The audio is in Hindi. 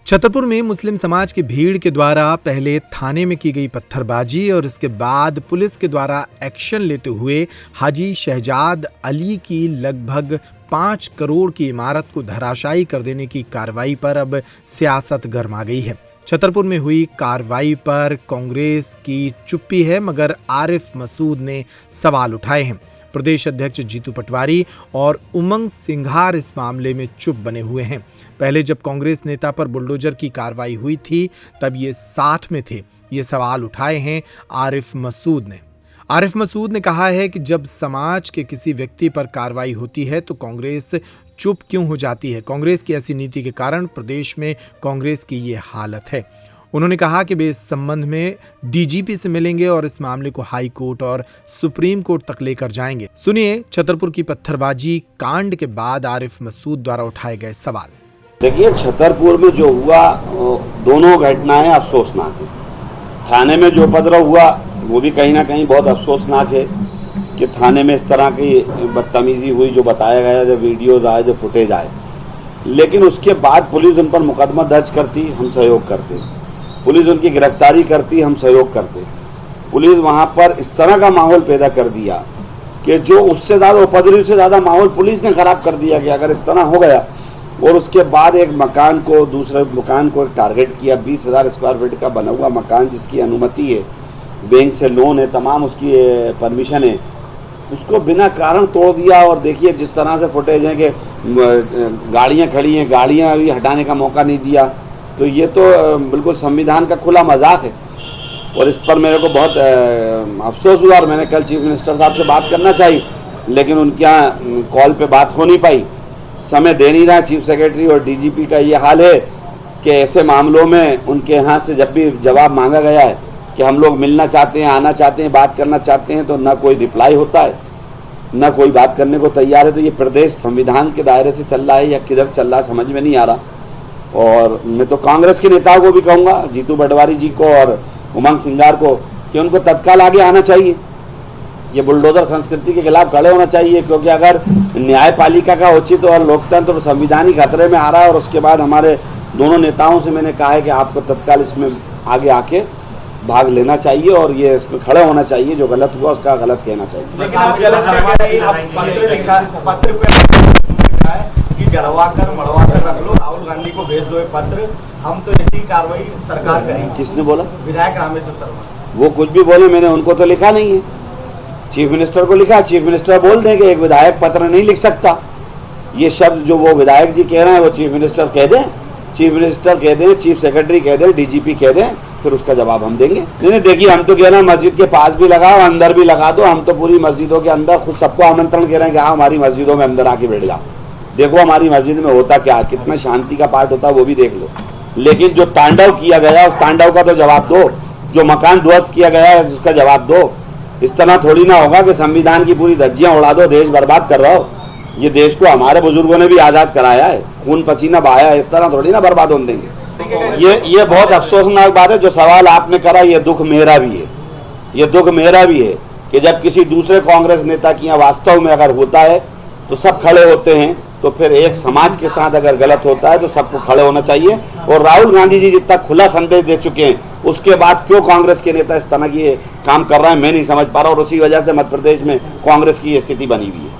छतरपुर में मुस्लिम समाज की भीड़ के द्वारा पहले थाने में की गई पत्थरबाजी और इसके बाद पुलिस के द्वारा एक्शन लेते हुए हाजी शहजाद अली की लगभग 5 करोड़ की इमारत को धराशायी कर देने की कार्रवाई पर अब सियासत गर्मा गई है। छतरपुर में हुई कार्रवाई पर कांग्रेस की चुप्पी है, मगर आरिफ मसूद ने सवाल उठाए हैं। प्रदेश अध्यक्ष जीतू पटवारी और उमंग सिंघार इस मामले में चुप बने हुए हैं। पहले जब कांग्रेस नेता पर बुलडोजर की कार्रवाई हुई थी तब ये साथ में थे। ये सवाल उठाए हैं आरिफ मसूद ने। आरिफ मसूद ने कहा है कि जब समाज के किसी व्यक्ति पर कार्रवाई होती है तो कांग्रेस चुप क्यों हो जाती है। कांग्रेस की ऐसी नीति के कारण प्रदेश में कांग्रेस की ये हालत है। उन्होंने कहा कि वे इस संबंध में डीजीपी से मिलेंगे और इस मामले को हाई कोर्ट और सुप्रीम कोर्ट तक लेकर जाएंगे। सुनिए छतरपुर की पत्थरबाजी कांड के बाद आरिफ मसूद द्वारा उठाए गए सवाल। देखिए, छतरपुर में जो हुआ दोनों घटनाएं अफसोसनाक है। थाने में जो उपद्रव हुआ वो भी कहीं ना कहीं बहुत अफसोसनाक है कि थाने में इस तरह की बदतमीजी हुई जो बताया गया, जो वीडियोज आए, जो फुटेज आए। लेकिन उसके बाद पुलिस उन पर मुकदमा दर्ज करती, हम सहयोग करते। पुलिस उनकी गिरफ्तारी करती, हम सहयोग करते। पुलिस वहां पर इस तरह का माहौल पैदा कर दिया कि जो उससे ज़्यादा उपद्रव से ज़्यादा माहौल पुलिस ने खराब कर दिया कि अगर इस तरह हो गया। और उसके बाद एक मकान को, दूसरे मकान को एक टारगेट किया। 20,000 स्क्वायर फीट का बना हुआ मकान जिसकी अनुमति है, बैंक से लोन है, तमाम उसकी परमिशन है, उसको बिना कारण तोड़ दिया। और देखिए जिस तरह से फुटेज है कि गाड़ियाँ खड़ी हैं, गाड़ियाँ अभी हटाने का मौका नहीं दिया। तो ये तो बिल्कुल संविधान का खुला मजाक है और इस पर मेरे को बहुत अफसोस हुआ। और मैंने कल चीफ मिनिस्टर साहब से बात करना चाहिए, लेकिन उनके यहाँ कॉल पे बात हो नहीं पाई, समय दे नहीं रहा। चीफ सेक्रेटरी और डीजीपी का ये हाल है कि ऐसे मामलों में उनके यहाँ से जब भी जवाब मांगा गया है कि हम लोग मिलना चाहते हैं, आना चाहते हैं, बात करना चाहते हैं, तो ना कोई रिप्लाई होता है, ना कोई बात करने को तैयार है। तो ये प्रदेश संविधान के दायरे से चल रहा है या किधर चल रहा है समझ में नहीं आ रहा। और मैं तो कांग्रेस के नेताओं को भी कहूँगा, जीतू पटवारी जी को और उमंग सिंघार को, कि उनको तत्काल आगे आना चाहिए। ये बुलडोजर संस्कृति के खिलाफ खड़े होना चाहिए, क्योंकि अगर न्यायपालिका का उचित और लोकतंत्र और संविधान ही खतरे में आ रहा है। और उसके बाद हमारे दोनों नेताओं से मैंने कहा है कि आपको तत्काल इसमें आगे आके भाग लेना चाहिए और ये इसमें खड़े होना चाहिए। जो गलत हुआ उसका गलत कहना चाहिए। जड़वाकर मड़वाकर रख लो, राहुल गांधी को भेज दो ये पत्र, हम तो ऐसी कार्रवाई सरकार करेंगे। किसने बोला? विधायक रामेश्वर शर्मा। वो कुछ भी बोले, मैंने उनको तो लिखा नहीं है। चीफ मिनिस्टर को लिखा, चीफ मिनिस्टर बोल दें कि एक विधायक पत्र नहीं लिख सकता। ये शब्द जो वो विधायक जी कह रहे हैं वो चीफ मिनिस्टर कह दें, चीफ मिनिस्टर कह दें, चीफ सेक्रेटरी कह दें, डीजीपी कह दें, फिर उसका जवाब हम देंगे। नहीं देखिए, हम तो कह रहे हैं मस्जिद के पास भी लगाओ, अंदर भी लगा दो। हम तो पूरी मस्जिदों के अंदर खुद सबको आमंत्रण कह रहे हैं कि हाँ हमारी मस्जिदों में अंदर आके बैठ जाओ, देखो हमारी मस्जिद में होता क्या, कितना शांति का पाठ होता है वो भी देख लो। लेकिन जो तांडव किया गया उस तांडव का तो जवाब दो। जो मकान ध्वस्त किया गया है उसका जवाब दो। इस तरह थोड़ी ना होगा कि संविधान की पूरी धज्जियां उड़ा दो, देश बर्बाद कर रहा हो। ये देश को हमारे बुजुर्गों ने भी आजाद कराया है, खून पसीना बहाया है, इस तरह थोड़ी ना बर्बाद होने देंगे। ये बहुत अफसोसनाक बात है। जो सवाल आपने करा, ये दुख मेरा भी है, ये दुख मेरा भी है कि जब किसी दूसरे कांग्रेस नेता की यहाँ वास्तव में अगर होता है तो सब खड़े होते हैं, तो फिर एक समाज के साथ अगर गलत होता है तो सबको खड़े होना चाहिए। और राहुल गांधी जी जितना खुला संदेश दे चुके हैं, उसके बाद क्यों कांग्रेस के नेता इस तरह की काम कर रहे हैं मैं नहीं समझ पा रहा। और उसी वजह से मध्य प्रदेश में कांग्रेस की ये स्थिति बनी हुई है।